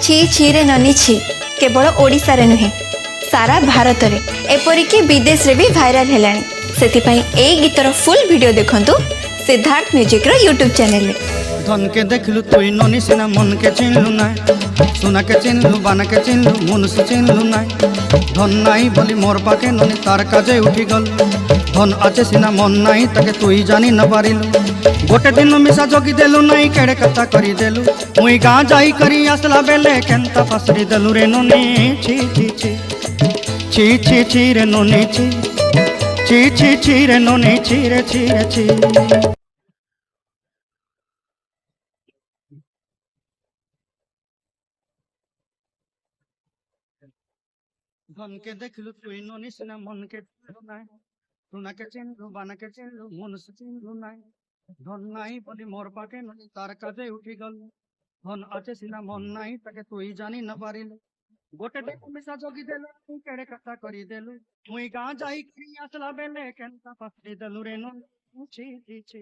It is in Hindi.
ছি ছি रे ननी छी केवल ओडिशा रे नुहे सारा भारत रे एपरिकी विदेश रे भी भाइराल हेलानी सेतिपई ए गीतर फुल वीडियो देखंतु सिद्धार्थ म्यूजिक रो यूट्यूब चैनल रे। धन के देखलु तुई ननी सिना मन के चिन्हलु ना सुना के चिन्हलु बाना के चिन्हलु मुनुष चिन्हलु ना धन नाई बोली मोर पाके ननी तार काजे उठी गल धन आचे सिना मन नाई ताके तुई जानी न पारिलु गोटे दिन मिसा जोगी देलु नाई केड़े कथा करी देलु मुई गाँ जाई करी आसला बेले केंता फसरी देलु रे ननी छी छी छी छी छी छी रे ननी छी छी छी छी रे ननी छी रे छी रे छी। धन के देखलु तुई ननी सिना मन के चिन्हलु सुना के चिन्हलु बाना के चिन्हलु मुनुष चिन्हलु ना धन नाई बोली मोर पाके ननी तार काजे उठी गल धन आचे सिना मन नाई ताके तुई जानी न पारिलु गोटे दिन मिसा जोगी देलु तू केड़े कथा करी देलु मुई गाँ जाई करी आसला बेले केंता फसरी देलु रे ननी छी छी छी।